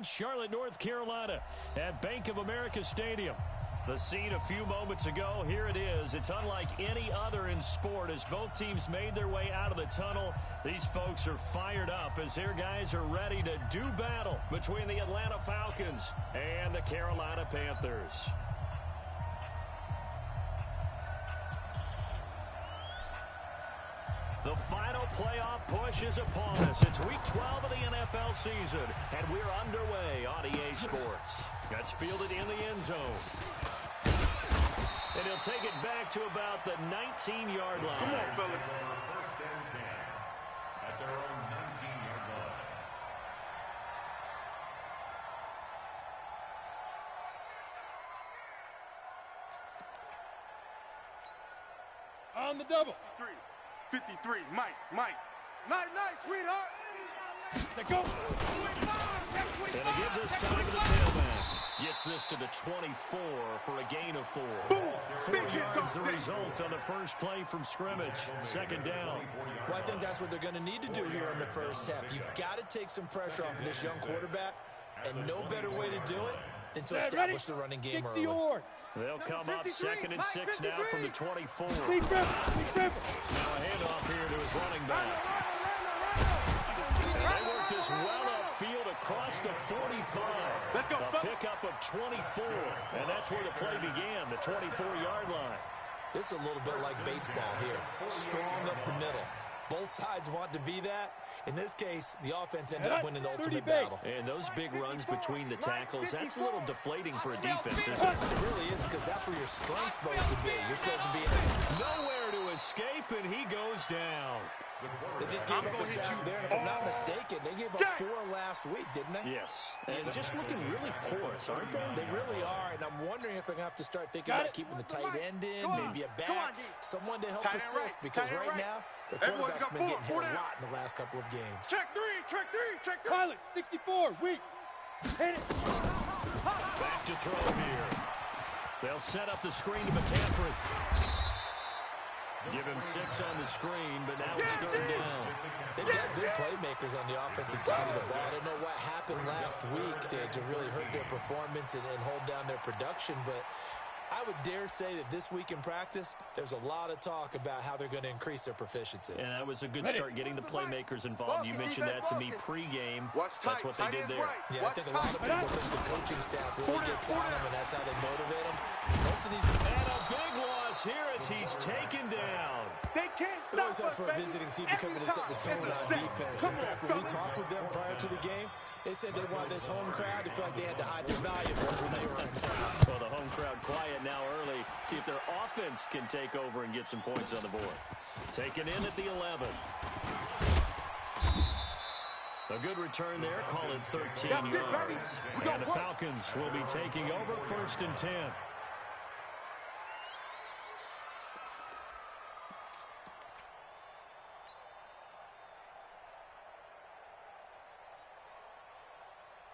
downtown Charlotte, North Carolina at Bank of America Stadium. The scene a few moments ago, here it is. It's unlike any other in sport as both teams made their way out of the tunnel. These folks are fired up as their guys are ready to do battle between the Atlanta Falcons and the Carolina Panthers. The final playoff push is upon us. It's week 12 of the NFL season, and we're underway on EA Sports. That's fielded in the end zone. And he'll take it back to about the 19-yard line. Come on, fellas. First and 10 at their own 19-yard line. On the double. 53, Mike. Nice, sweetheart. Let go. And to give this time to the tailback. Gets this to the 24 for a gain of 4. Boom. 4 yards the result on the first play from scrimmage. Second down. Well, I think that's what they're going to need to do here in the first half. You've got to take some pressure off of this young quarterback, and no better way to do it than to establish the running game early. They'll come up 2nd and 6 now from the 24. Now Big Ripper. a handoff here to his running back. They work this well upfield across the 45. Let's go. A pickup of 24, and that's where the play began, the 24-yard line. This is a little bit like baseball here. Strong up the middle. Both sides want to be that. In this case, the offense ended up winning the ultimate battle. And those big runs between the tackles, that's a little deflating for a defense, isn't it? It really is, because that's where your strength's supposed to be. You're supposed to be in a... Nowhere to escape, and he goes down. They just gave up a sack there, and if I'm not mistaken, they gave up 4 last week, didn't they? Yes, and just looking really porous, aren't they? They really are, and I'm wondering if they're going to have to start thinking about keeping the tight end in, maybe a back, someone to help assist, because right now, the quarterback's been getting hit a lot in the last couple of games. Check three. Pilot, 64, weak. Hit it. Back to throw here. They'll set up the screen to McCaffrey. Give him 6 on the screen, but now it's 3rd down. They've got good playmakers on the offensive side of the ball. I don't know what happened last week to really hurt their performance and hold down their production, but I would dare say that this week in practice, there's a lot of talk about how they're going to increase their proficiency. And that was a good start, getting the playmakers involved. You mentioned that to me pregame. That's what they did there. Yeah, I think a lot of people think the coaching staff really gets on them, and that's how they motivate them. Most of these... And a big loss here as he's taken down. They can't It always helps for a visiting team to come in and set the tone on defense. In fact, when we talked with them prior to the game, they said they wanted this home crowd to feel like they had to hide their valuables when they were in town. Well, the home crowd quiet now early. See if their offense can take over and get some points on the board. Taken in at the 11. A good return there. Call it 13 yards. And the Falcons will be taking over 1st and 10.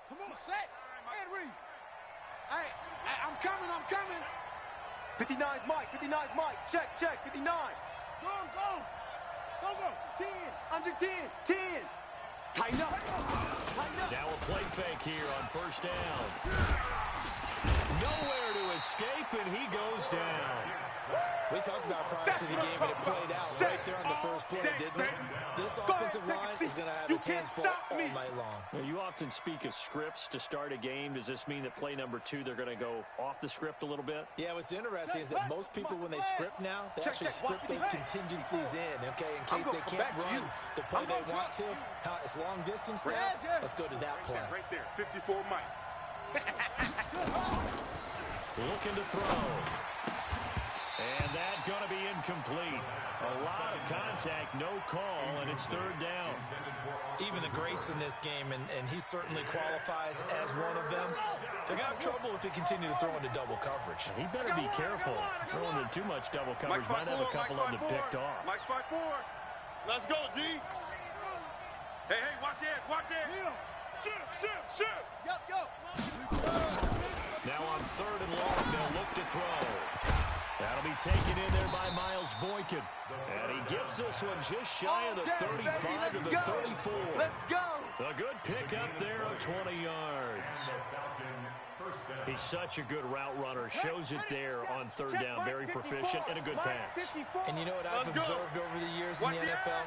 Come on, set. And read. Hey, I'm coming. 59's Mike. Check. 59. Go. 10. Under 10. 10. Tighten up. Now a play fake here on 1st down. Nowhere to escape, and he goes down. We talked about prior to the game, and it played out right there on the first play, didn't it? This offensive line is going to have its hands full all night long. Now, you often speak of scripts to start a game. Does this mean that play number 2, they're going to go off the script a little bit? Yeah, what's interesting is that most people, when they script now, they actually script those contingencies in, okay, in case they can't run the play they want to. It's long distance now. Let's go to that play. Right there, 54 Mike. Looking to throw. And that's going to be incomplete. A lot of contact, no call, and it's 3rd down. Even the greats in this game, and he certainly qualifies as one of them, they're going to have trouble if they continue to throw into double coverage. He better be careful. Throwing into too much double coverage might have a couple of them picked off. Mike spot 4. Let's go, D. Hey, watch the edge. Shoot. Yo. Now on 3rd and long, they'll look to throw. That'll be taken in there by Miles Boykin. And he gets this one just shy of the 35 to the 34. Let's go. A good pickup there of 20 yards. yards. He's such a good route runner. Shows it there on third down. Very proficient and a good pass. And you know what I've observed over the years in the NFL?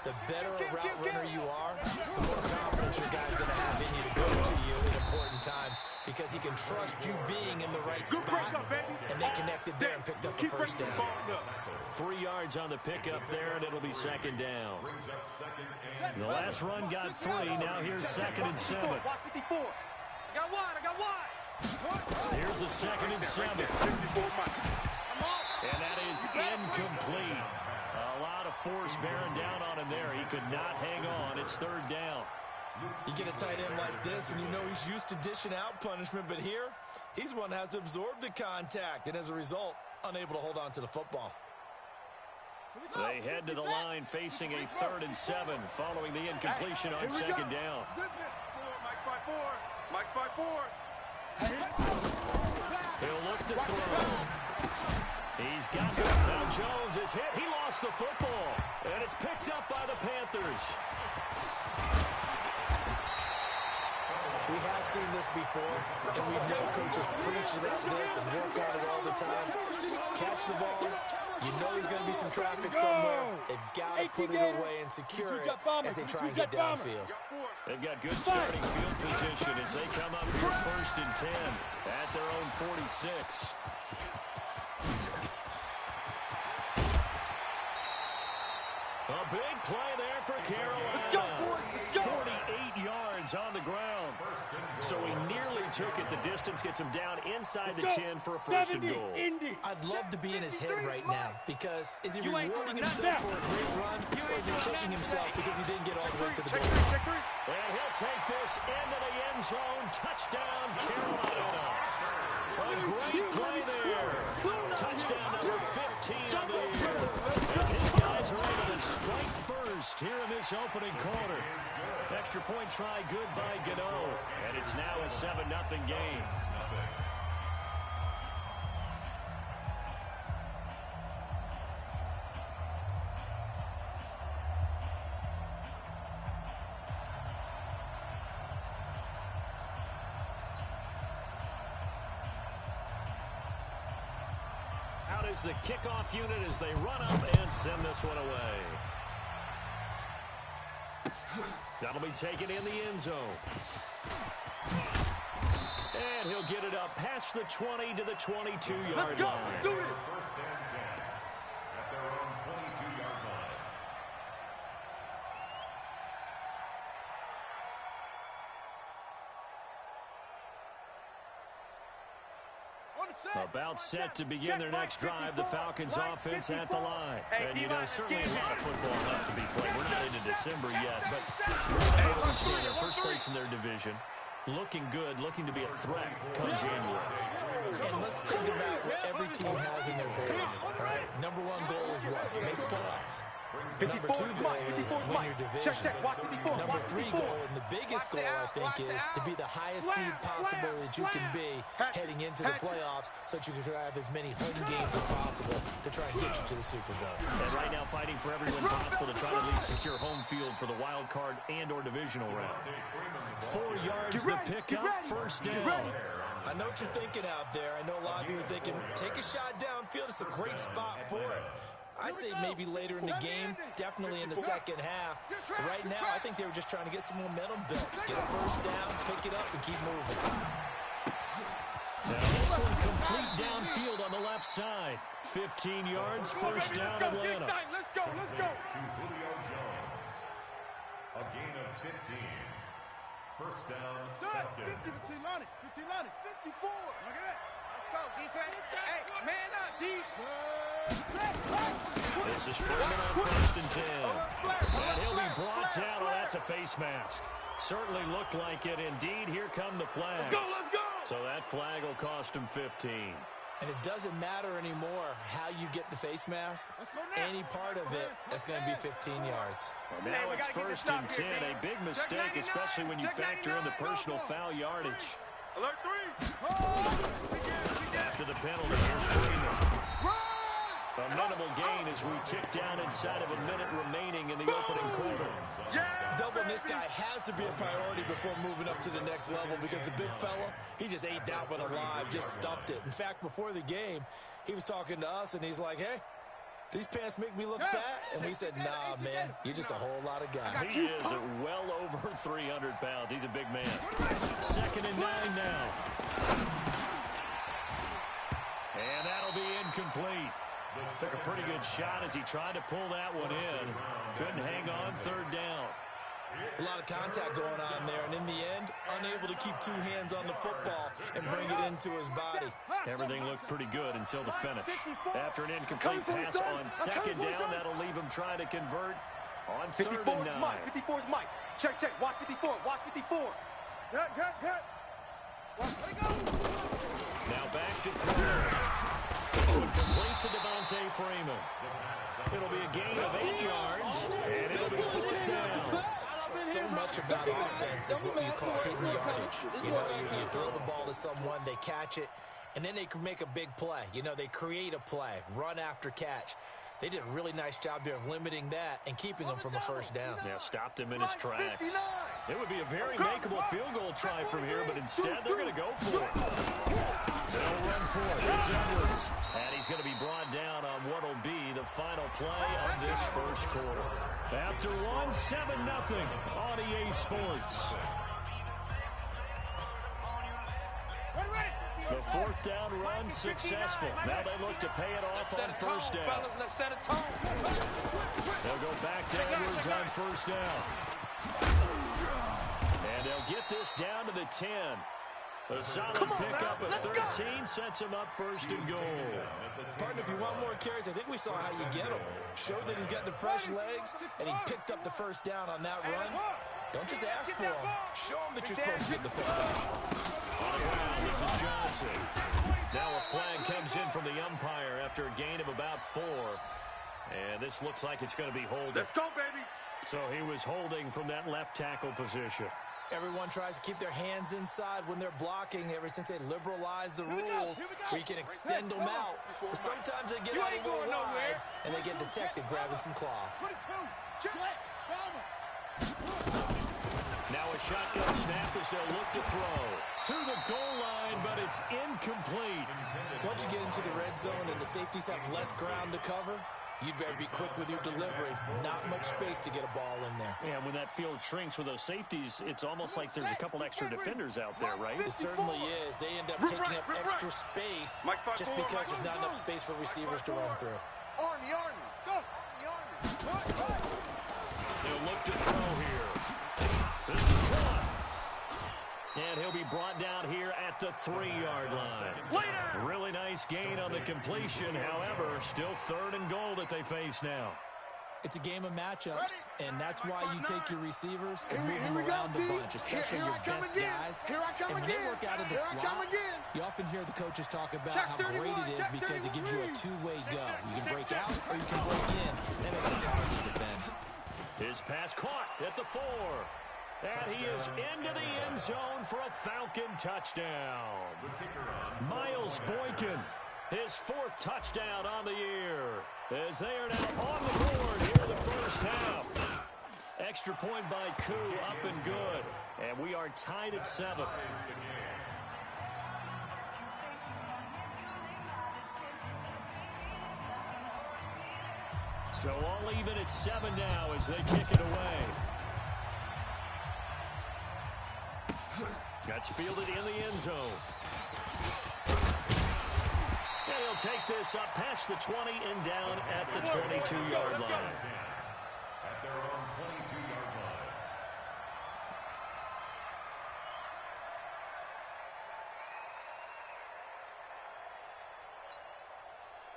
The better a route runner you are, the more confidence your guy's going to have in you to go to you in important times because he can trust you being in the right spot, and they connected there and picked up the first down. 3 yards on the pickup there, and it'll be second down. The last run got 3. Now here's 2nd and 7. I got wide. Here's a 2nd and 7. And that is incomplete. A lot of force bearing down on him there. He could not hang on. It's 3rd down. You get a tight end like this, and you know he's used to dishing out punishment, but here, he's the one that has to absorb the contact, and as a result, unable to hold on to the football. They head to the line facing a 3rd and 7 following the incompletion on 2nd down. Mike's by 4. He'll look to throw. He's got it. Now Jones is hit. He lost the football. And it's picked up by the Panthers. We have seen this before, and we know coaches preach about this and work on it all the time. Catch the ball. You know there's going to be some traffic somewhere. They've got to put it away and secure it as they try and get downfield. They've got good starting field position as they come up here 1st and 10 at their own 46. A big play there for Carolina. Let's go, boys. Let's go. 48 yards on the ground. So he nearly took it the distance, gets him down inside the 10 for a 1st and goal. I'd love to be in his head right now because is he rewarding himself for a great run or is he kicking himself because he didn't get all the way to the goal? And he'll take this into the end zone. Touchdown, Carolina. A great play there. Touchdown number 15 on the year. And his guys are able to strike first here in this opening quarter. Extra point try good by Gano. And it's now a 7-0 game. Out is the kickoff unit as they run up and send this one away. That'll be taken in the end zone. And he'll get it up past the 20 to the 22-yard line. Let's do it. 1st and 10 at their own 22-yard line. About set to begin their next drive, the Falcons offense at the line. And, you know, certainly a lot of football left to be played. We're not into December yet, but they understand their first place in their division. Looking good, looking to be a threat come January. And let's think about what every team has in their goals. All right? Number 1 goal is what? Make the playoffs. Number 2 goal is win your division. Number 3 goal, and the biggest goal, I think, is to be the highest seed possible that you can be heading into the playoffs so that you can have as many home games as possible to try and get you to the Super Bowl. And right now fighting for every win possible to try to at least secure home field for the wild card and or divisional round. 4 yards to pick up, 1st down. I know what you're thinking out there. I know a lot of you are thinking, take a shot downfield. It's a great spot for it. I'd say maybe later in the game, definitely in the second half. But right now, I think they were just trying to get some momentum built. Get a 1st down, pick it up, and keep moving. Now this one complete downfield on the left side. 15 yards, 1st down, Atlanta. Let's go. To Julio Jones. A gain of 15. 1st down, Falcons. 15 line it, 54. Look at that. Let's go, defense. Hey, man up, This is Freeman on 1st and 10. And he'll be brought down. Oh, that's a face mask. Certainly looked like it. Indeed, here come the flags. Let's go. So that flag will cost him 15. And it doesn't matter anymore how you get the face mask. Any part of it, that's going to be 15 yards. Well, now it's 1st and 10. A big mistake, especially when you factor in the personal foul yardage. Alert 3. After the penalty, here's Freeman. A minimal gain as we tick down inside of a minute remaining in the opening quarter. Doubling this guy has to be a priority before moving up to the next level because the big fella, he just ate that one alive, just stuffed it. In fact, before the game, he was talking to us, and he's like, hey, these pants make me look fat? And we said, nah, man, you're just a whole lot of guy. He is well over 300 pounds. He's a big man. 2nd and 9 now. And that'll be incomplete. Took a pretty good shot as he tried to pull that one in. Couldn't hang on 3rd down. It's a lot of contact going on there, and in the end, unable to keep 2 hands on the football and bring it into his body. Everything looked pretty good until the finish. After an incomplete pass on 2nd down, that'll leave him trying to convert on 3rd and 9. Mike. 54 is Mike. Check. Watch 54. Watch 54. Get. Watch, let it go. Now back to throw. Complete to Devontae Freeman. It'll be a gain of 8 yards, and it'll be 4th down. So much about offense is what you call hidden yardage. You know, you throw the ball to someone, they catch it, and then they can make a big play. You know, they create a play, run after catch. They did a really nice job there of limiting that and keeping him from a 1st down. Yeah, stopped him in his tracks. It would be a very makeable field goal try from here, but instead they're going to go for it. They'll run for it. It's Edwards. And he's going to be brought down on what will be the final play of this 1st quarter. After one, 7-0 on EA Sports. The 4th down run successful. Now they look to pay it off on 1st down. They'll go back to Edwards on 1st down. And they'll get this down to the 10. A solid pickup of 13 sets him up 1st and goal. Partner, if you want more carries, I think we saw how you get him. Showed that he's got the fresh legs, and he picked up the 1st down on that run. Don't just ask for him. Show him that you're supposed to get the football. On the ground, this is Johnson. Now a flag comes in from the umpire after a gain of about 4. And this looks like it's going to be holding. Let's go, baby. So he was holding from that left tackle position. Everyone tries to keep their hands inside when they're blocking ever since they liberalized the rules where you can extend them out. But sometimes they get out a little wide and they get detected grabbing some cloth. Now a shotgun snap as they'll look to throw. To the goal line, but it's incomplete. Once you get into the red zone and the safeties have less ground to cover, you'd better be quick with your delivery. Not much space to get a ball in there. Yeah, when that field shrinks with those safeties, it's almost like there's a couple extra defenders out there, right? It certainly is. They end up taking up extra space just because there's not enough space for receivers to run through. Army. Go. Army. They'll look to throw here. This is caught. And he'll be brought down here at the 3-yard line. Really nice gain on the completion. However, still 3rd and goal that they face now. It's a game of matchups, and that's why you take your receivers and move them around a bunch, especially your best guys. And when they work out of the slot, you often hear the coaches talk about how great it is because it gives you a 2-way go. You can break out or you can break in. That makes it hard to defend. His pass caught at the 4. And he is into the end zone for a Falcon touchdown. Miles Boykin, his 4th touchdown on the year, as they are now on the board here in the 1st half. Extra point by Koo, up and good. And we are tied at 7. So all even at 7 now as they kick it away. That's fielded in the end zone. And he'll take this up past the 20 and down at the 22-yard line. At their own 22-yard line.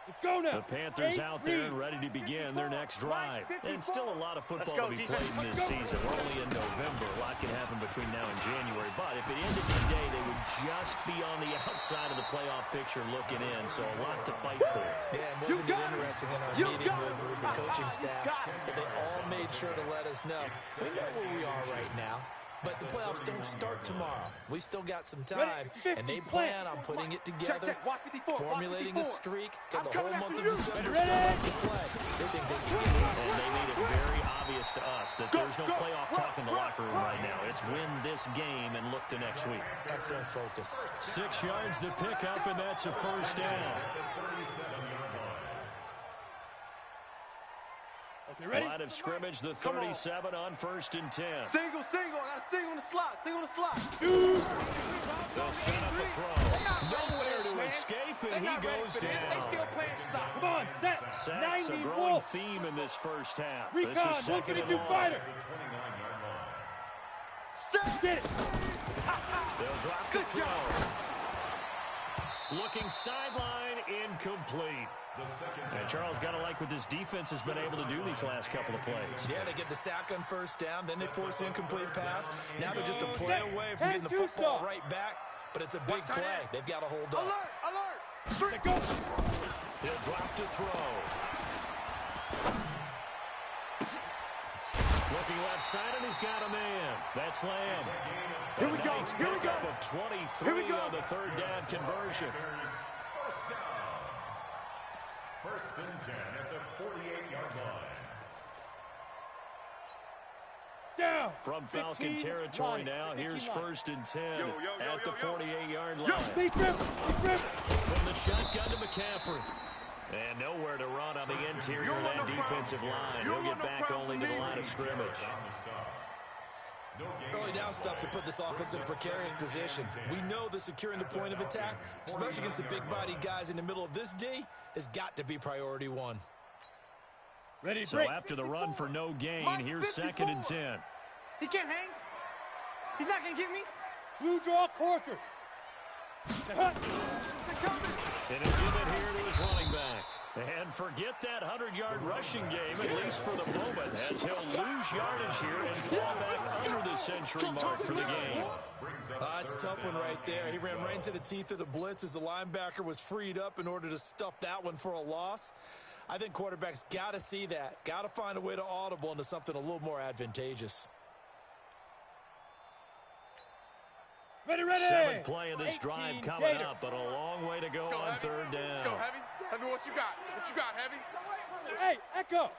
Let's go now. The Panthers out there and ready to begin their next drive. And still a lot of football to be played in this season. We're only in November. A lot can happen between now and January. But if it ended today, they would just be on the outside of the playoff picture looking in. So a lot to fight for. Yeah, and wasn't it interesting in our meeting with the coaching staff that they all made sure to let us know. We know where we are right now. but the playoffs don't start tomorrow. We still got some time, and they plan on putting it together, formulating a streak, got the whole month of December still left to play. They think they can get it. And they made it very obvious to us that there's no playoff talk in the locker room right now. It's win this game and look to next week. Excellent focus. 6 yards to pick up, and that's a first down. Okay, ready? Line of scrimmage, the 37 on 1st and 10. Single. I got a single on the slot. They'll set up a throw. Nowhere to escape, and he goes down. They still playing soccer. Come on, set. Sacks, a growing theme in this first half. This Recon, is second and long. fighter. Set. Get it. They'll drop the throw. Looking sideline, incomplete. And Charles, got to like what this defense has been able to do these last couple of plays. Yeah, they get the sack on first down, then they force the incomplete pass. Now they're just a play away from getting the football right back, but it's a big play. They've got to hold up. Alert. Go. He'll drop to throw. Looking left side, and he's got a man. That's Lamb. Here we go. Nice pickup of 23 on the third down conversion. First and 10 at the 48-yard line. Down. From Falcon territory now, here's 1st and 10 at the 48-yard line. Deep rip. From the shotgun to McCaffrey. And nowhere to run on the interior of that defensive line. He'll get back only to the line of scrimmage. Early down stuff to put this offense in a precarious position. We know that securing the point of attack, especially against the big-bodied guys in the middle of this D, has got to be priority one. Ready, so break. After the run for no gain, here's 2nd and 10. He can't hang. He's not going to get me. Blue draw corkers. And he'll give it here to his running back. And forget that 100-yard rushing game, at least for the moment, as he'll lose yardage here and fall back under the century mark for the game. It's a tough one right there. He ran right into the teeth of the blitz as the linebacker was freed up in order to stuff that one for a loss. I think quarterbacks got to see that. Got to find a way to audible into something a little more advantageous. Ready. 7th play of this drive coming up, but a long way to go on Heavy. 3rd down. Let's go, Heavy. Heavy, what you got? What you got, Heavy? Hey, Echo.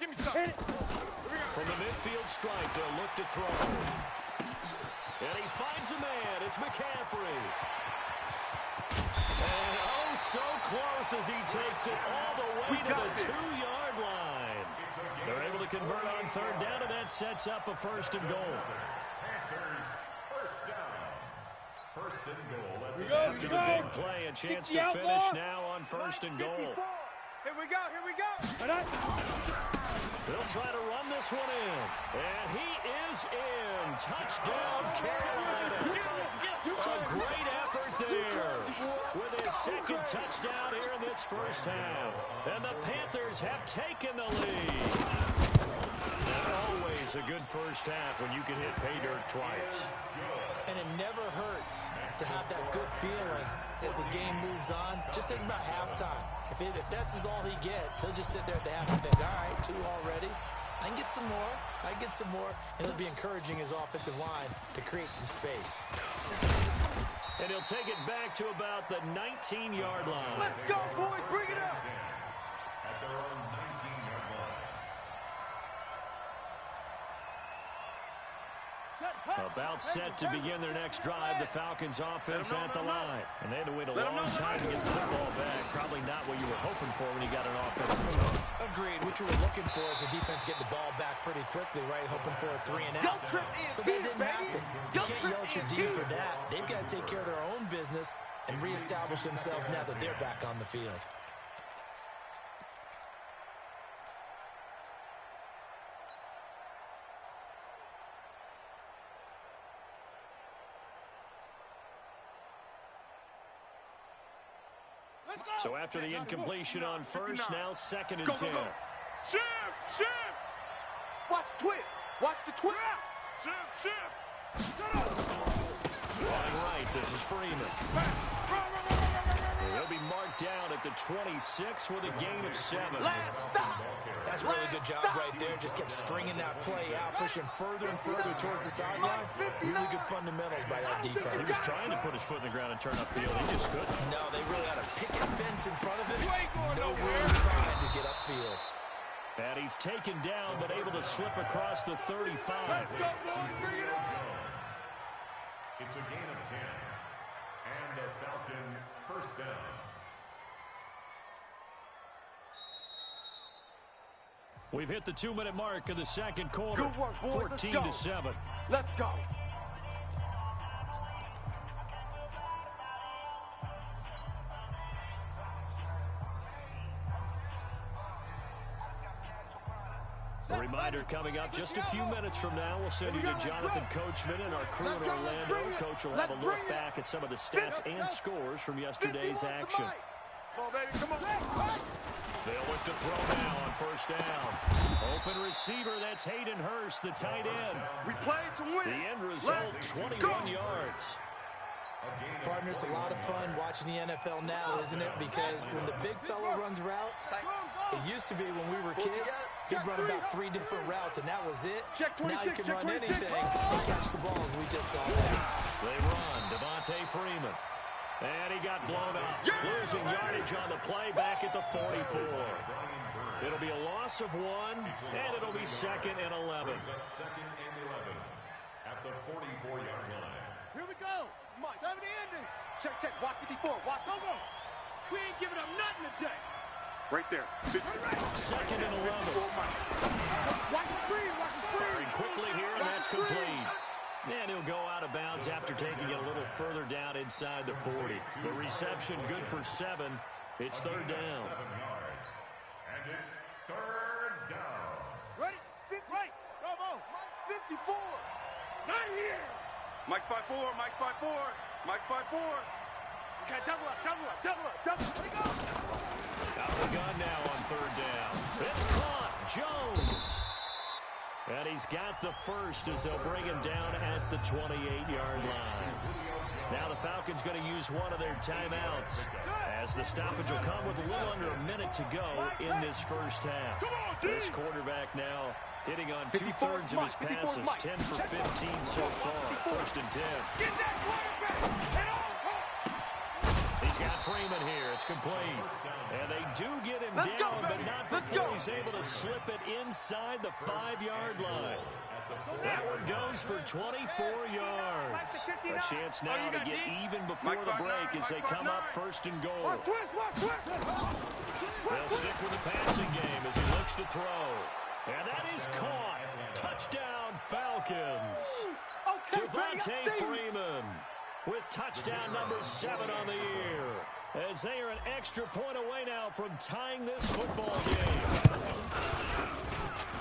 Give me some. From the midfield stripe, they'll look to throw. And he finds a man. It's McCaffrey. And oh, so close as he takes it all the way to the 2-yard line. They're able to convert on 3rd down, and that sets up a 1st and goal. Panthers, first down. First and goal. After the big play, a chance to finish now on 1st and goal. Here we go. They'll try to run this one in. And he is in. Touchdown, Carolina. A great effort there with his 2nd touchdown here in this first half. And the Panthers have taken the lead. And always a good first half when you can hit pay dirt twice. And it never hurts to have that good feeling as the game moves on. Just think about halftime. If that's all he gets, he'll just sit there at the half and think, all right, 2 already. I can get some more. And it'll be encouraging his offensive line to create some space. And he'll take it back to about the 19-yard line. Let's go, boys. Bring it up. At their own 19-yard line. About set to begin their next drive, the Falcons offense at the line. And they had to wait a long time to get the football back. Probably not what you were hoping for when you got an offensive zone. Agreed. What you were looking for is the defense get the ball back pretty quickly, right? Hoping for a 3-and-out. So that didn't happen. You can't yell at your D for that. They've got to take care of their own business and reestablish themselves now that they're back on the field. So after the incompletion on 1st, now 2nd and 10. Shift. Watch the twist. Watch the twist. Shift. Running right, this is Freeman. He'll be marked down at the 26 with a gain of 7. Last stop. That's a really good job right there. Just kept stringing that play out, pushing further and further towards the sideline. Really good fundamentals by that defense. He was trying to put his foot in the ground and turn upfield. He just couldn't. No, they really had a picket fence in front of him. No room to find to get upfield. And he's taken down, but able to slip across the 35. Let's go, boys. Bring it on. It's a gain of 10. And the Falcon first down. We've hit the 2-minute mark of the second quarter. Good work, boys. 14-7. Let's go. A reminder coming up just a few minutes from now. We'll send you to Jonathan Coachman and our crew in Orlando. Coach will have a look back at some of the stats and scores from yesterday's action. Come on, baby. Come on. They'll look to throw now on first down. Open receiver, that's Hayden Hurst, the tight end. We played to win. The end result, 21 yards. Partner, it's a lot of fun watching the NFL now, isn't it? Because when the big fella runs routes, it used to be when we were kids, he'd run about 3 different routes, and that was it. Now he can run anything and catch the balls. We just saw that. They run, Devontae Freeman. And he got blown up. Losing yardage on the play back at the 44. It'll be a loss of 1, and it'll be 2nd and 11. Second and 11 at the 44-yard line. Here we go. Come on, 70 ending. Check, check. Watch 54. Watch. Go, go. We ain't giving up nothing today. Right there. 2nd and 11. Watch the screen. Watch the screen. Firing quickly here, and that's complete. And he'll go out of bounds after taking it a little further down inside the 40. The reception good for 7. It's 3rd down. 7 yards. And it's 3rd down. Ready? Right. Bravo. 54. Not here. Mike's 5-4. Mike's 5-4. Mike's 5-4. Okay, double up, double up, double up, double up. Let it go. Out of the gun now on 3rd down. It's caught. Jones. And he's got the first as they'll bring him down at the 28-yard line. Now the Falcons going to use one of their timeouts as the stoppage will come with a little under a minute to go in this first half. This quarterback now hitting on 2/3 of his passes, 10 for 15 so far, 1st and 10. Get that quarterback. He's got Freeman here. It's complete. And they do get him down, but not before he's able to slip it inside the 5-yard line. That one goes for 24 yards. A chance now to get even before the break as they come up 1st and goal. They'll stick with the passing game as he looks to throw. And that is caught. Touchdown, Falcons. Devontae Freeman with touchdown number 7 on the year, as they are an extra point away now from tying this football game.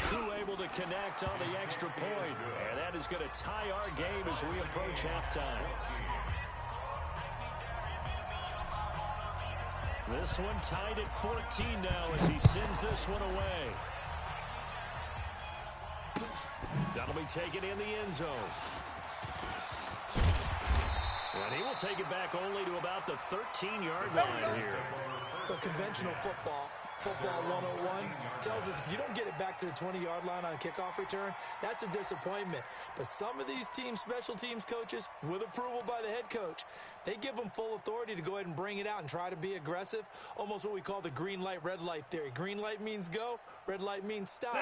2 able to connect on the extra point, and that is going to tie our game as we approach halftime. This one tied at 14 now as he sends this one away. That'll be taken in the end zone. And he will take it back only to about the 13-yard line here. The conventional football 101, tells us if you don't get it back to the 20-yard line on a kickoff return, that's a disappointment. But some of these teams, special teams coaches, with approval by the head coach, they give them full authority to go ahead and bring it out and try to be aggressive, almost what we call the green light, red light theory. Green light means go, red light means stop.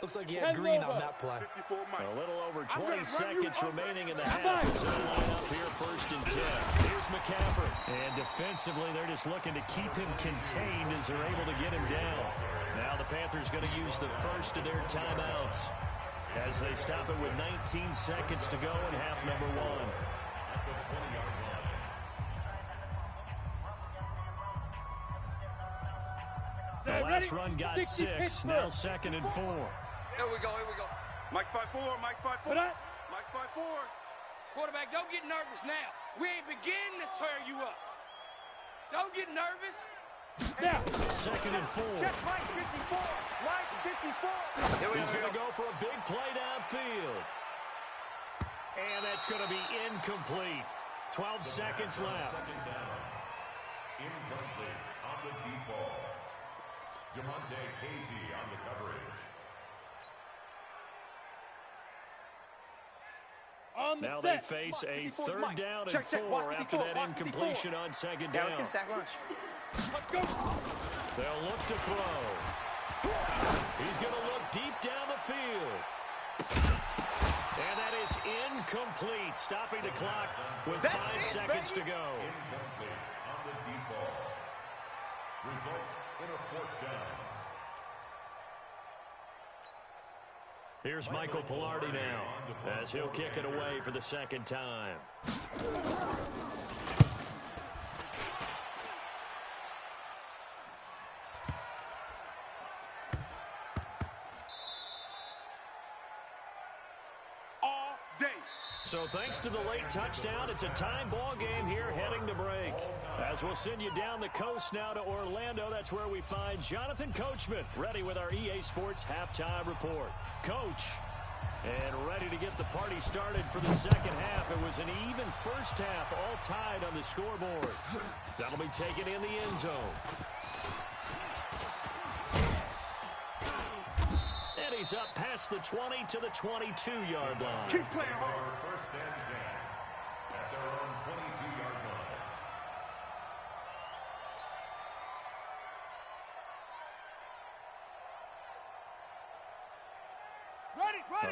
Looks like he had green on that play. A little over 20 seconds remaining in the half as they line up here 1st and 10. Here's McCaffrey. And defensively, they're just looking to keep him contained as they're able to get him down. Now the Panthers going to use the first of their timeouts as they stop it with 19 seconds to go in half number 1. The last run got 6, now 2nd and 4. Here we go, here we go. Mike's 5-4, Mike's 5-4. Mike's 5-4. Quarterback, don't get nervous now. We ain't beginning to tear you up. Don't get nervous. Now. 2nd and 4. Check Mike 54. Mike 54. He's going to go for a big play downfield. And that's going to be incomplete. 12 seconds left. Incomplete on the deep ball. Jamonte Casey on the coverage. Now they face a third down and 4 after that incompletion on second down. Let's get a sack lunch. They'll look to throw. He's going to look deep down the field. And that is incomplete, stopping the clock with 5 seconds to go. Incomplete on the deep ball. Results in a 4th down. Here's Michael Pilardi now, as he'll kick it away for the second time. All day. So thanks to the late touchdown, it's a time ball game here heading to break. As we'll send you down the coast now to Orlando, that's where we find Jonathan Coachman ready with our EA Sports halftime report. Coach, and ready to get the party started for the second half. It was an even first half, all tied on the scoreboard. That'll be taken in the end zone. And he's up past the 20 to the 22-yard line. Keep playing hard. First and 10 at their own 22-yard line.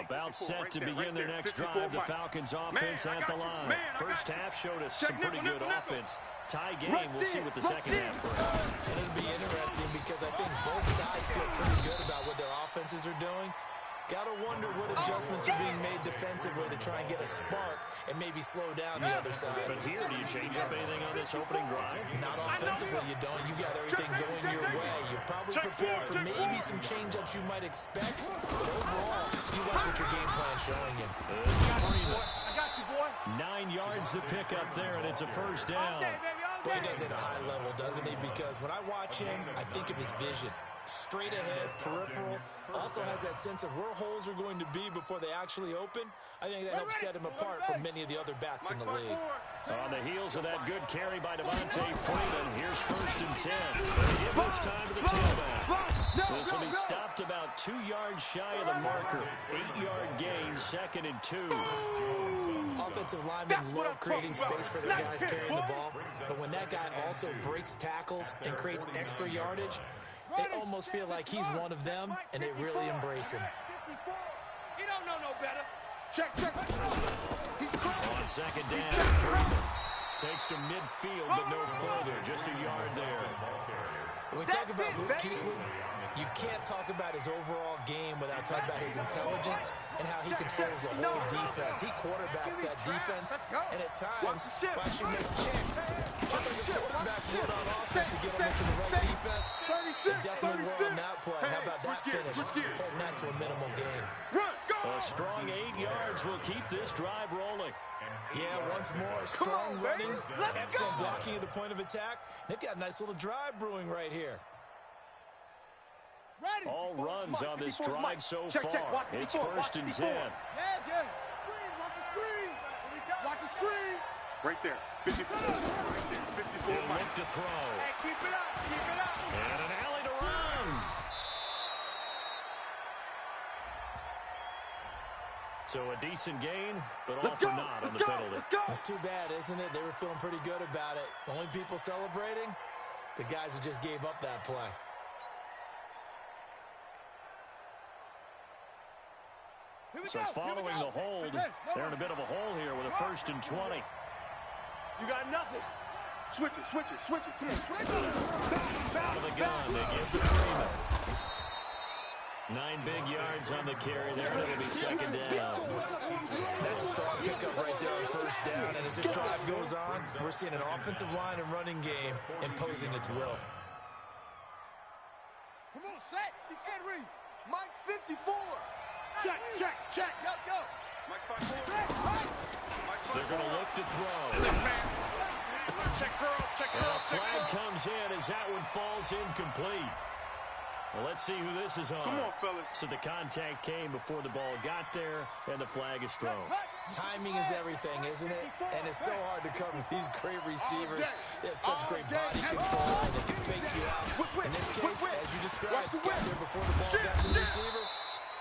About set to begin their next drive, the Falcons offense at the line. First half showed us some pretty good offense. Tie game, we'll see what the second half brings. And it'll be interesting because I think both sides feel pretty good about what their offenses are doing. Got to wonder what adjustments are being made defensively to try and get a spark and maybe slow down the other side. But here, do you change up anything on this opening drive? Not offensively, you don't. You got everything going your way. You've probably prepared for maybe some change-ups you might expect. But overall, you like what your game plan's showing you. I got you, boy. 9 yards to pick up there, and it's a first down. But he does it at a high level, doesn't he? Because when I watch him, I think of his vision. Straight ahead, peripheral, also has that sense of where holes are going to be before they actually open. I think that helps set him apart from many of the other backs in the league. On the heels of that good carry by Devontae Freeman, here's first and 10. They give this time to the tailback. This will be stopped about 2 yards shy of the marker. 8-yard gain, second and 2. Offensive linemen love creating space for their guys carrying the ball, but when that guy also breaks tackles and creates extra yardage, they almost feel like he's one of them, and they really embrace him. You don't know no better. Check. On second down, Freeman takes to midfield, but no further. Just a yard there. When we talk about Luke Kuechly, you can't talk about his overall game without talking about his intelligence and how he controls the whole defense. He quarterbacks that defense, and at times will actually make checks, just like a quarterback would on offense to get him into the right defense. They definitely were on that play. How about that finish? Holding that to a minimal gain. A strong 8 yards will keep this drive rolling. Yeah, once more, strong running, excellent blocking at the point of attack. They've got a nice little drive brewing right here. All runs on this drive so far. It's first and 10. Watch the screen. Right there. 54. Right there. 54. He'll look to throw. Hey, keep it up. And an alley to run. So a decent gain, but all for naught on the penalty. It's too bad, isn't it? They were feeling pretty good about it. The only people celebrating, the guys who just gave up that play. So following the hold, they're in a bit of a hole here with a first and 20. You got nothing. Switch it. Come on, switch it. Out of the gun, they give to Freeman. 9 big yards on the carry there, and it'll be second down. That's a strong pickup right there on first down, and as this drive goes on, we're seeing an offensive line and running game imposing its will. Come on, set. Defend read. Mike 54. Check. Go. Mike 54. They're going to look to throw. Check girls. And a flag comes in as that one falls incomplete. Well, let's see who this is on. Come on, fellas. So the contact came before the ball got there, and the flag is thrown. Timing is everything, isn't it? And it's so hard to cover these great receivers. They have such great body control, and they can fake you out. In this case, as you described, got there before the ball got to the receiver.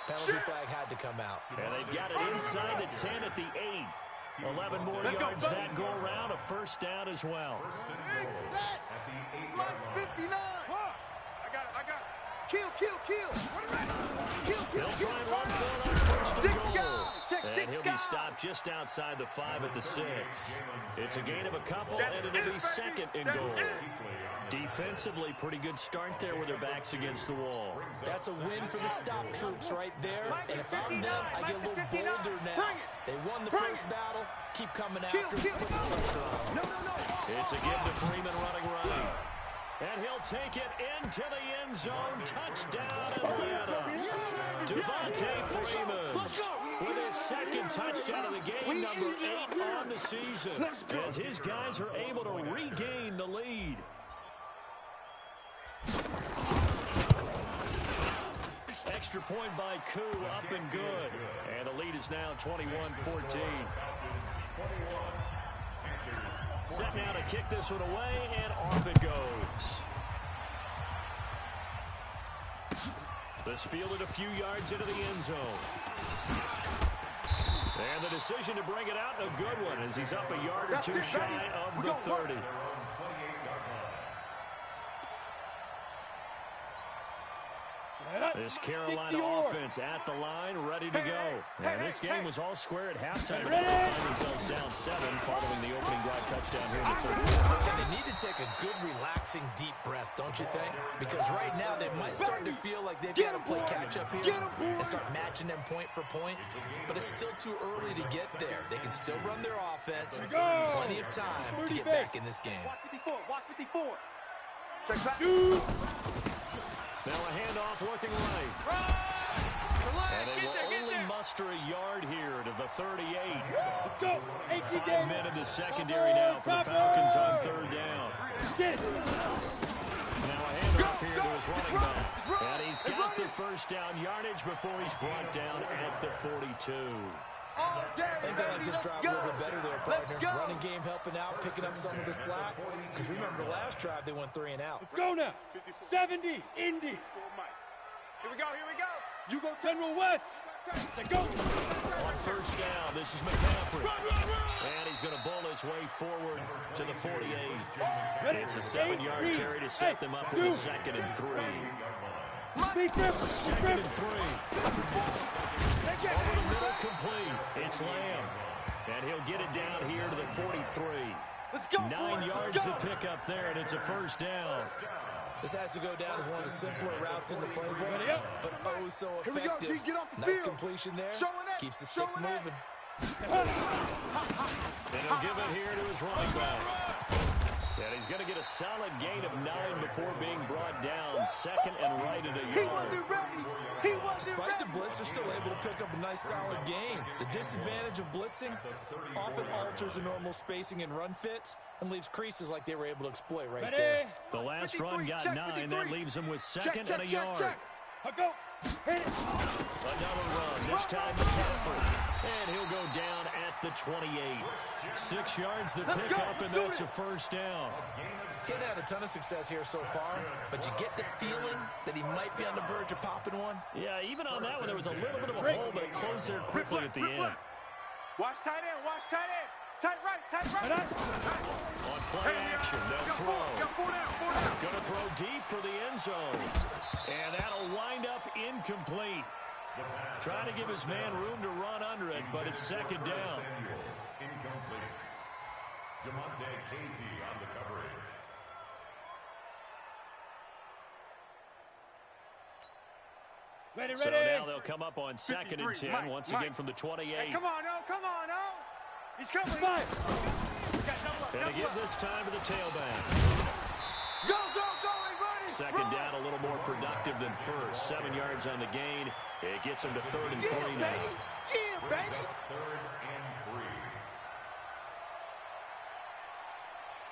Penalty flag had to come out. And they've got it inside the 10 at the 8. 11 more yards that go around. A first down as well. Plus 59. I got it. Kill. They'll try and run for it on first and goal. And he'll be stopped just outside the 5 at the 6. It's a gain of a couple, and it'll be second and goal. Defensively, pretty good start there with their backs against the wall. That's a win for the stop troops right there. And if I'm them, I get a little bolder now. They won the first battle. Keep coming after them. Put some pressure on them. It's a give to Freeman running right. And he'll take it into the end zone. Touchdown, Atlanta. Devontae Freeman with his second touchdown of the game, number 8 on the season, as his guys are able to regain the lead. Extra point by Koo, up and good. And the lead is now 21-14. Set now to kick this one away, and off it goes. This fielded a few yards into the end zone. And the decision to bring it out, a good one, as he's up a yard or two shy of the 30. This Carolina offense at the line, ready to go. And this game was all square at halftime. But they find themselves down 7 following the opening drive touchdown here in the third quarter. They need to take a good, relaxing, deep breath, don't you think? Because right now they might start to feel like they've got to play catch-up here and start matching them point for point. But it's still too early to get there. They can still run their offense. Plenty of time to get back in this game. Watch 54. Check back. Now a handoff looking right. And they will only muster a yard here to the 38. Let's go. 5 men in the secondary now for the Falcons on third down. Now a handoff here to his running back. And he's got the first down yardage before he's brought down at the 42. I think I like this drive a little bit better there, partner. Running game helping out, picking up some of the slack. Because remember, the last drive, they went 3 and out. Let's go now. 70, Indy. Here we go. You go General West. Let's go. On first down, this is McCaffrey. And he's going to bull his way forward to the 48. It's a 7-yard carry to set them up with a 2nd and 3. Second and 3. Over the middle, complete. It's Lamb. And he'll get it down here to the 43. 9 yards to pick up there, and it's a first down. This has to go down as one of the simpler routes in the playbook, but oh so effective. Nice completion there. Keeps the sticks moving. And he'll give it here to his running back. And he's going to get a solid gain of 9 before being brought down. 2nd and right at a yard. Despite the blitz, they're still able to pick up a nice solid gain. The disadvantage of blitzing often alters the normal spacing and run fits and leaves creases like they were able to exploit right there. The last run got 9. That leaves them with 2nd and a yard. Go. Hit it. Another run, this time McCaffrey. And he'll go down at the 28. 6 yards to pick up, and that's a first down. Getting had a ton of success here so far, but you get the feeling that he might be on the verge of popping one. Yeah, even on that one, there was a little bit of a hole, but it closed there quickly at the end. Watch tight end. Tight right. On play action, they'll throw. Going to throw deep for the end zone. And that'll wind up incomplete. Trying to give his man room to run under it, but it's 2nd down. Incomplete. Demonte Casey on the coverage. Ready. So now they'll come up on 2nd and 10, once again from the 28. Hey, come on, no. He's coming. And they give this time to the tailback. Go, everybody. 2nd down, a little more productive than first. 7 yards on the gain. It gets them to 3rd and 3 now. Yeah, baby. 3rd and 3.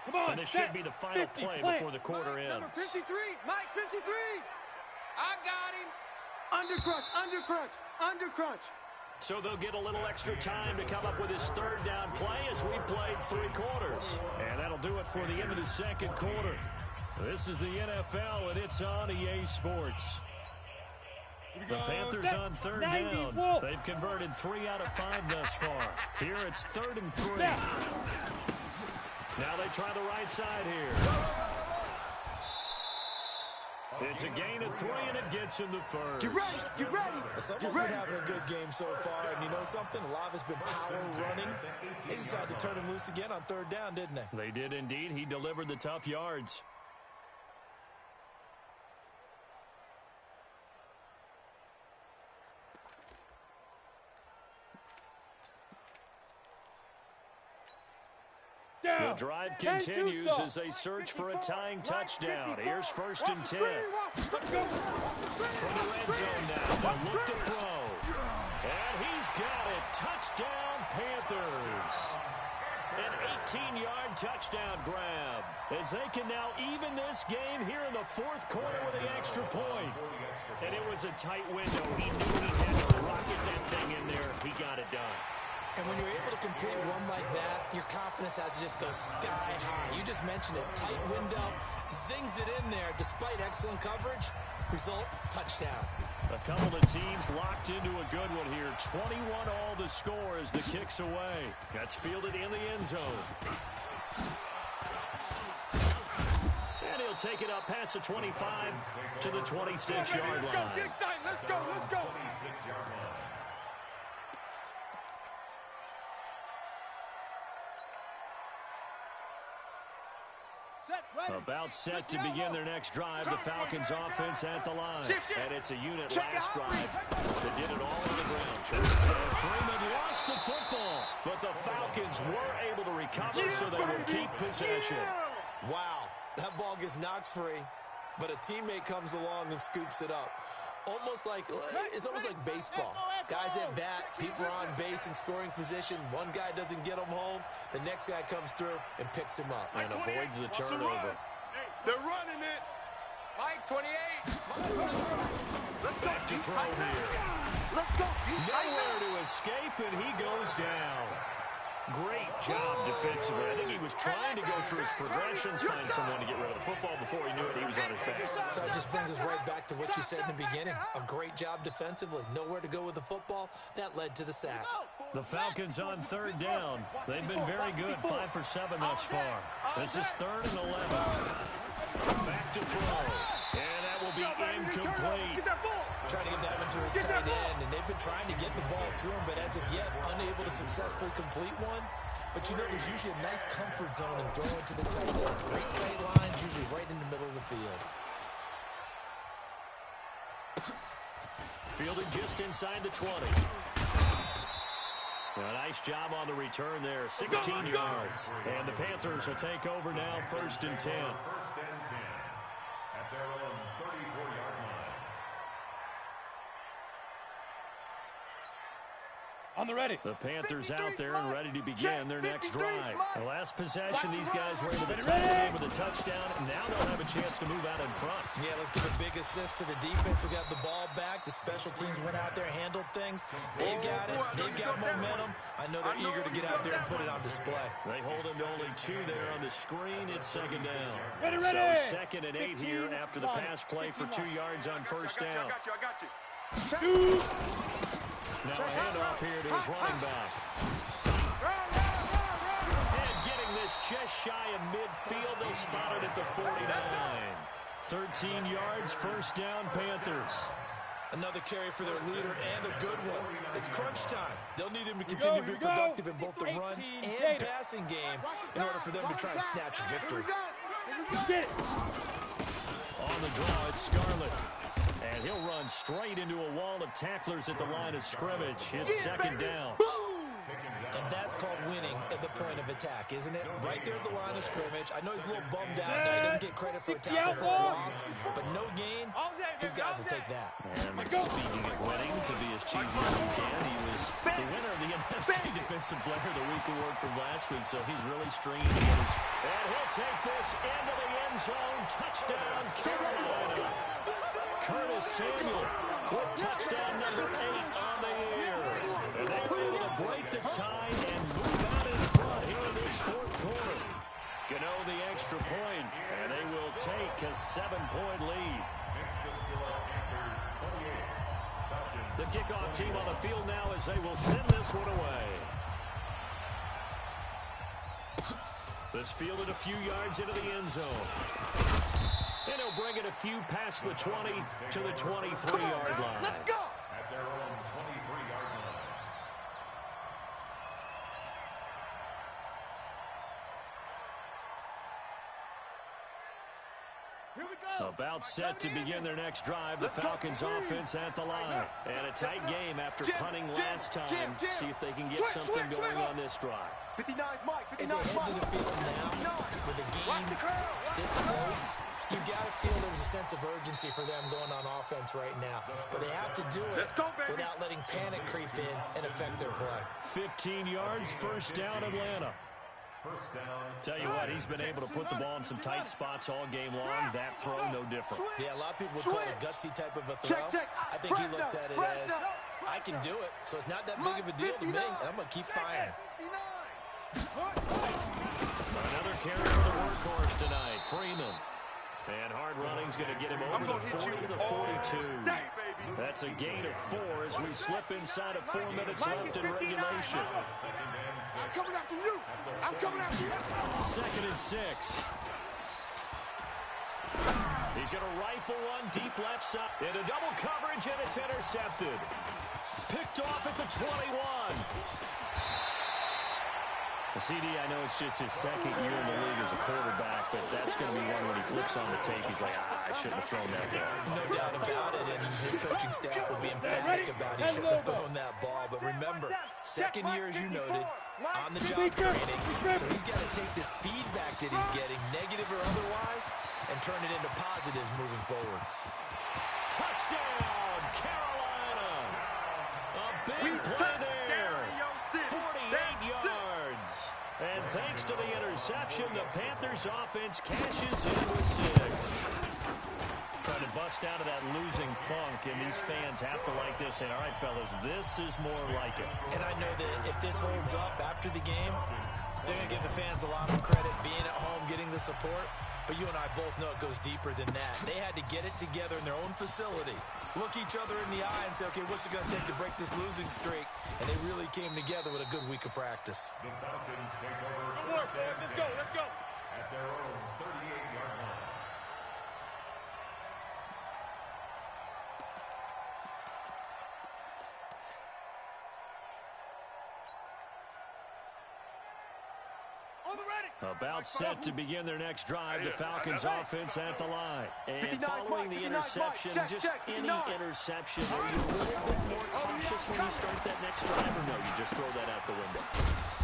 Come on. And this should be the final play before the quarter ends. Number 53, Mike 53. I got him. Under crunch. So they'll get a little extra time to come up with his third down play as we've played 3 quarters. And that'll do it for the end of the second quarter. This is the NFL, and it's on EA Sports. The Panthers on third down. They've converted 3 out of 5 thus far. Here it's 3rd and 3. Now they try the right side here. It's a gain of 3, and it gets him the first. Get ready, get ready. Someone's been having a good game so far, and you know something? A lot of it's been power running. They decided to turn him loose again on 3rd down, didn't they? They did indeed. He delivered the tough yards. The drive continues as they search for a tying touchdown. Here's 1st and 10. From the red zone now. They'll look to throw. And he's got it. Touchdown, Panthers. An 18-yard touchdown grab. As they can now even this game here in the 4th quarter with the extra point. And it was a tight window. He knew he had to rocket that thing in there. He got it done. And when you're able to complete one like that, your confidence has to just go sky high. You just mentioned it. Tight window, zings it in there despite excellent coverage. Result, touchdown. A couple of teams locked into a good one here. 21 all the score as the kick's away. That's fielded in the end zone. And he'll take it up past the 25 to the 26-yard line. Let's go, let's go. 26-yard line. About set to begin their next drive. The Falcons offense at the line. And it's a unit last drive that did it all on the ground. And Freeman lost the football, but the Falcons were able to recover, so they will keep possession. Wow, that ball gets knocked free, but a teammate comes along and scoops it up. It's almost like baseball. Guys at bat, people are on base in scoring position. One guy doesn't get him home. The next guy comes through and picks him up. And avoids the turnover. They're running it. Mike, 28. Let's go. Back to throw here. Let's go. Nowhere to escape, and he goes down. Great job defensively. I think he was trying to go through his progressions, find someone to get rid of the football. Before he knew it, he was on his back. So that just brings us right back to what you said in the beginning. A great job defensively. Nowhere to go with the football. That led to the sack. The Falcons on 3rd down. They've been very good, 5 for 7 thus far. This is 3rd and 11. Back to throw. And that will be incomplete. Trying to get that one to his tight end, and they've been trying to get the ball to him, but as of yet, unable to successfully complete one. But you know, there's usually a nice comfort zone in throwing to the tight end. Great sight lines, usually right in the middle of the field. Fielded just inside the 20. A nice job on the return there, 16 yards. And the Panthers will take over now, 1st and 10. 1st and 10 at their own 34-yard line. On the ready. The Panthers out there and ready to begin their next drive. The last possession, these guys were able to tie the game with a touchdown, and now they'll have a chance to move out in front. Yeah, let's give a big assist to the defense who got the ball back. The special teams went out there, handled things. They've got it. They've got momentum. I know they're eager to get out there and put it on display. They hold him to only 2 there on the screen. It's 2nd down. Ready. So 2nd and 8 here after the pass play for 2 yards on 1st down. I got you. Shoot. Now a handoff here to his running back. And getting this just shy of midfield. They'll spot it at the 49. 13 yards, 1st down, Panthers. Another carry for their leader and a good one. It's crunch time. They'll need him to continue to be productive in both the run and passing game in order for them to try and snatch a victory. Get it. On the draw, it's Scarlett. And he'll run straight into a wall of tacklers at the line of scrimmage. It's 2nd down. And that's called winning at the point of attack, isn't it? Right there at the line of scrimmage. I know he's a little bummed out now. He doesn't get credit for a tackle for a loss. But no gain, his guys will take that. And speaking of winning, to be as cheesy as you can, he was the winner of the NFC Defensive Player of the Week award from last week, so he's really stringing his. And he'll take this into the end zone. Touchdown, Carolina. Curtis Samuel with touchdown number 8 on the year. And they were able to break the tie and move out in front here in this fourth quarter. Gano the extra point, and they will take a 7-point lead. The kickoff team on the field now as they will send this one away. This fielded a few yards into the end zone. And he'll bring it a few past the 20 to the 23-yard line. Let's go! At their own 23-yard line. Here we go. About set to begin their next drive. The Falcons offense at the line. And a tight game after punting last time. See if they can get something going on this drive. 59's Mike. As they head to the field now, with the game this close, you got to feel there's a sense of urgency for them going on offense right now. But they have to do it without letting panic creep in and affect their play. 15 yards, first down Atlanta. First down. Tell you what, he's been able to put the ball in some tight spots all game long. That throw, no different. Yeah, a lot of people would call it a gutsy type of a throw. I think he looks at it as, I can do it, so it's not that big of a deal to me, and I'm going to keep firing. Another carry for the workhorse tonight, Freeman. And hard running's going to get him over the 40 to the 42. That's a gain of 4 as we slip inside of 4 minutes left in regulation. I'm coming after you. I'm coming after you. 2nd and 6. He's going to rifle one deep left side. Into double coverage, and it's intercepted. Picked off at the 21. The CD, I know it's just his 2nd year in the league as a quarterback, but that's going to be one when he flips on the tape. He's like, I shouldn't have thrown that ball. No doubt about it, and his coaching staff will be emphatic about he shouldn't have thrown that ball. But remember, 2nd year, as you noted, on the job training, so he's got to take this feedback that he's getting, negative or otherwise, and turn it into positives moving forward. Touchdown, Carolina! A big play there. 48 yards. And thanks to the interception, the Panthers offense cashes in with 6. Trying to bust out of that losing funk, and these fans have to like this. And all right, fellas, this is more like it. And I know that if this holds up after the game, they're going to give the fans a lot of credit being at home, getting the support. But you and I both know it goes deeper than that. They had to get it together in their own facility, look each other in the eye and say, okay, what's it going to take to break this losing streak? And they really came together with a good week of practice. The Falcons take over. Good work, boys. Let's go. Let's go. At their own 38-yard line. About set to begin their next drive, the Falcons offense at the line. And following the interception, just any interception, are you a little bit more cautious when you start that next drive, or no, you just throw that out the window?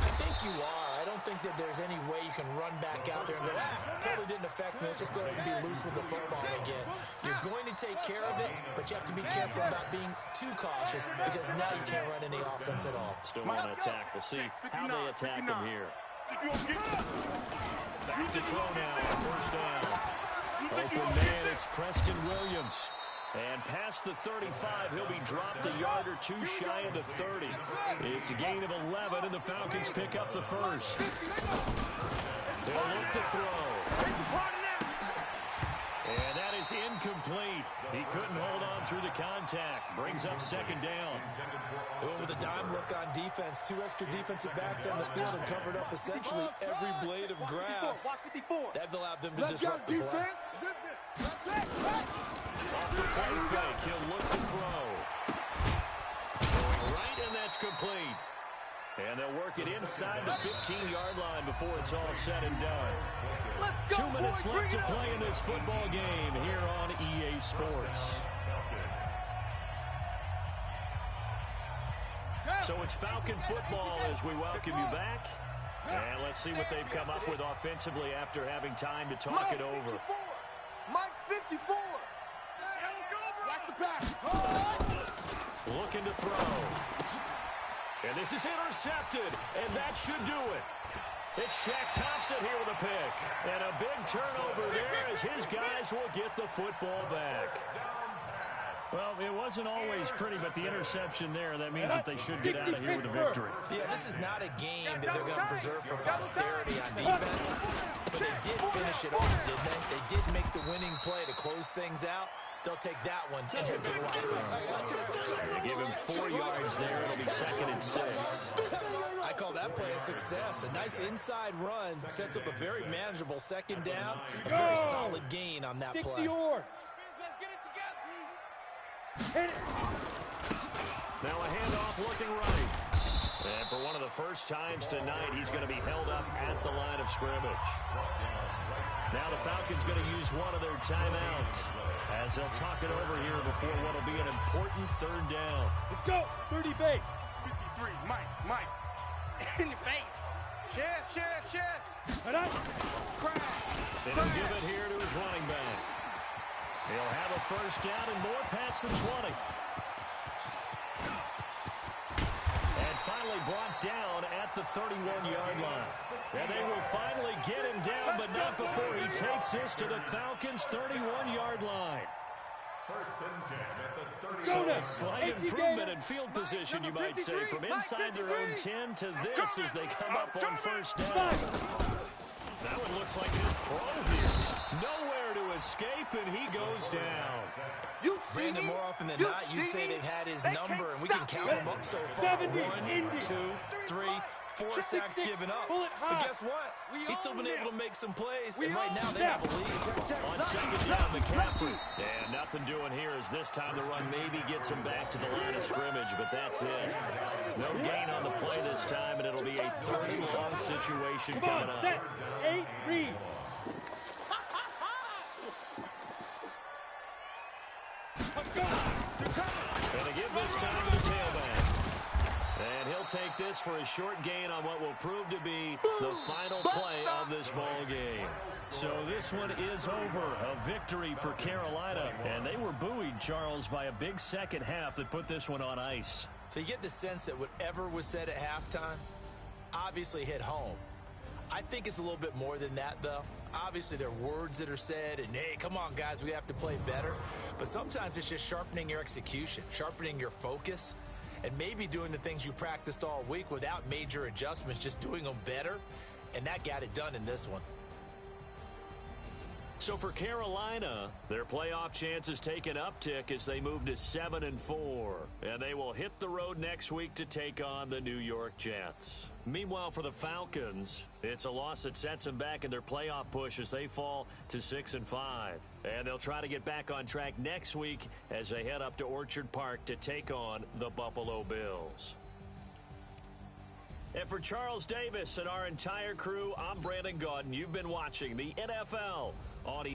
I think you are. I don't think that there's any way you can run back out there and go, totally didn't affect me. Let's just go ahead and be loose with the football again. You're going to take care of it, but you have to be careful about being too cautious because now you can't run any offense at all. Still want to attack. We'll see how they attack them here. Back to throw now on first down. Open man, it's Preston Williams. And past the 35, he'll be dropped a yard or two shy of the 30. It's a gain of 11, and the Falcons pick up the first. They'll look to throw. And that is incomplete. He couldn't hold on through the contact. Brings up 2nd down. Going with a dime look on defense. 2 extra defensive backs on the field and covered up essentially every blade of grass. That allowed them to disrupt the play. Off the play fake, he'll look to throw. Going right, and that's complete. And they'll work it inside the 15-yard line before it's all said and done. 2 minutes left to play in this football game here on EA Sports. So it's Falcon football as we welcome you back. And let's see what they've come up with offensively after having time to talk it over. Mike 54. Watch the pass. Looking to throw. And this is intercepted, and that should do it. It's Shaq Thompson here with a pick. And a big turnover there as his guys will get the football back. Well, it wasn't always pretty, but the interception there, that means that they should get out of here with a victory. Yeah, this is not a game that they're going to preserve for posterity on defense, but they did finish it off, didn't they? They did make the winning play to close things out. They'll take that one and head to the locker room. They give him 4 yards there. It'll be 2nd and 6. I call that play a success. A nice inside run sets up a very manageable 2nd down. A very solid gain on that play. Now a handoff looking right. And for one of the first times tonight, he's going to be held up at the line of scrimmage. Now the Falcons going to use one of their timeouts as they'll talk it over here before what will be an important 3rd down. Let's go. 30 base. 53, Mike. In your face. Chest. And I And he'll give it here to his running back. He'll have a 1st down and more past the 20. And finally brought down at the 31-yard line. And they will finally get him down, but not before he takes this to the Falcons' 31-yard line. 1st and 10 at the 30. So a slight improvement in field position, you might say, from inside their own 10 to this as they come up on 1st down. That one looks like his throw here. Nowhere to escape, and he goes down. Brandon, more often than not, you'd say they've had his number, and we can count them up so far. 1, 2, 3, 4 sacks given up. But guess what? He's still been able to make some plays, and right now they have a lead. On 2nd down, McCaffrey. And nothing doing here as this time the run maybe gets him back to the line of scrimmage, but that's it. No gain on the play this time, and it'll be a 3rd-and-long situation coming up. set. 8, read. And they give this time to the tailback. And he'll take this for a short gain on what will prove to be the final play of this ball game. So this one is over. A victory for Carolina. And they were buoyed, Charles, by a big 2nd half that put this one on ice. So you get the sense that whatever was said at halftime obviously hit home. I think it's a little bit more than that, though. Obviously, there are words that are said, and, hey, come on, guys, we have to play better. But sometimes it's just sharpening your execution, sharpening your focus, and maybe doing the things you practiced all week without major adjustments, just doing them better, and that got it done in this one. So for Carolina, their playoff chances take an uptick as they move to 7-4. And they will hit the road next week to take on the New York Jets. Meanwhile, for the Falcons, it's a loss that sets them back in their playoff push as they fall to 6-5. And they'll try to get back on track next week as they head up to Orchard Park to take on the Buffalo Bills. And for Charles Davis and our entire crew, I'm Brandon Gaudin. You've been watching the NFL on